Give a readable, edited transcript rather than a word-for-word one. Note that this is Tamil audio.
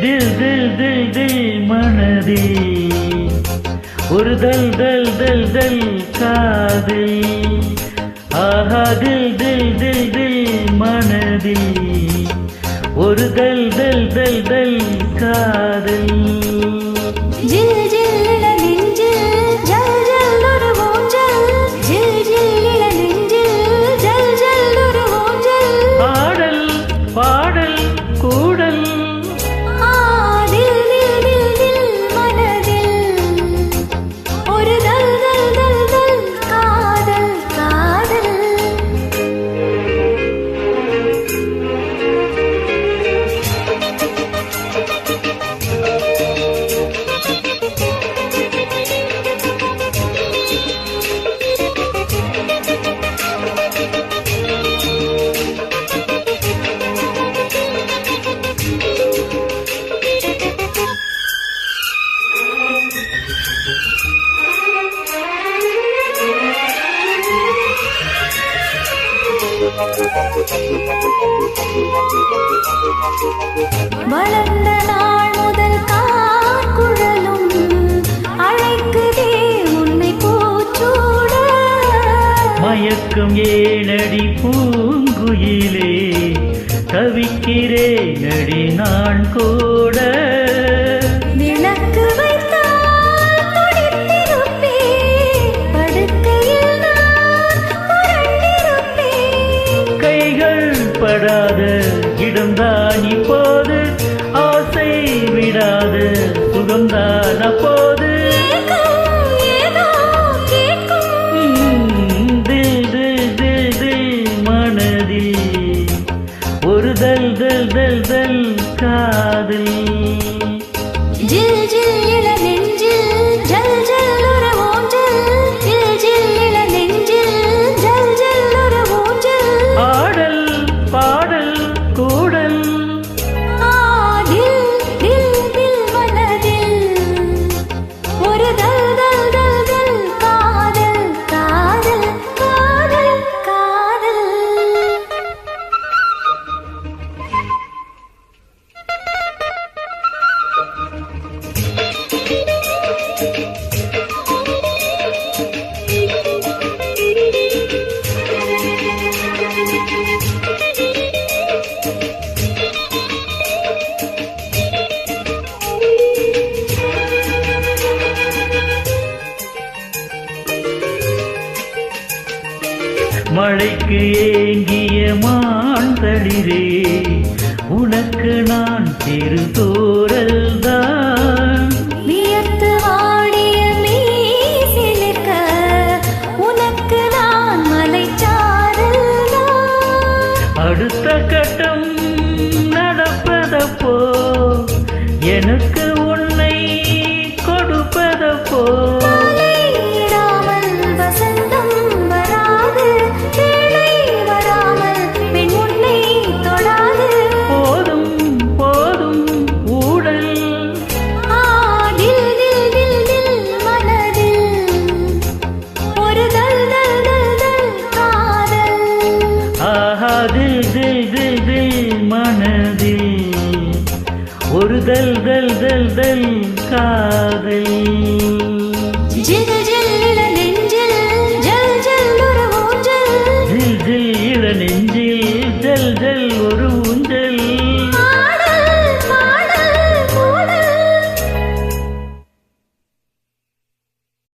தில் தில் தில் தில் மனதில் ஒரு தல் தல் தல் தல் காதல். ஆஹா தில் தில் தில் தில் மனதில் ஒரு தல் தல் தல் தல் காதல். ஜில் ஜில் இள நெஞ்சில் ஜல் ஜல் ஒரு ஊஞ்சல். ஜில் ஜில் இள நெஞ்சில் ஜல் ஜல் ஒரு ஊஞ்சல். பாடல் பாடல் கூடல் தில் தில் தில் தில் மனதில் ஒரு தல் தல் தல் தல் காதல் காதல். வளர்ந்த நாள் முதல் கார்குழலும் அழைக்குதே உன்னை பூச்சூட. மயக்கம் ஏனடி பூங்குயிலே தவிக்கிறேன் அடி நான் கூட. விளக்கு வைத்தால் துடித்திருப்பேன், படுக்கையில் நான் புரண்டிருப்பேன். கைகள் படாத இடம்தான் இப்போது, ஆசை விடாத சுகம்தான் அப்போது. ஏக்கம் ஏதோ கேட்கும். தில் தில் தில் தில் மனதில் ஒரு தல் தல் தல் தல் காதல். ஜில் ஜில் இள நெஞ்சில் ஜல் ஜல் ஒரு ஊஞ்சல். ஜில் ஜில் இள நெஞ்சில் ஜல் ஜல் ஒரு ஊஞ்சல். ஆடல் பாடல் கூடல் தில் தில் தில் மனதில் ஒரு தல் தல் தல் தல் காதல் காதல் காதல் காதல். மழைக்கு ஏங்கிய மாந்தளிரே உனக்கு நான் சிறு தோரல் தான். வியர்த்து வாடிய மீசிலிருக்க உனக்கு நான் மலைச்சாரல் தான். அடுத்த கட்டம் நடப்பதப்போ எனக்கு உன்னை கொடுப்பதப்போ. மலையிடாமல் வசந்தம் வராது, வேளை வராமல் பெண் உன்னை தொடாது. போதும் போதும் ஊடல் தில் தில் தில் தில் மனதில் ஒரு தல் தல் தல் தல் காதல். ஆஹா தில் தில் தில் தில் மனதில் ஒரு தல் தல் தல் தல் காதல். ஜில் ஜில் இள நெஞ்சில் ஜல் ஜல் ஒரு ஊஞ்சல். ஜில் ஜில் இள நெஞ்சில் ஜல் ஜல்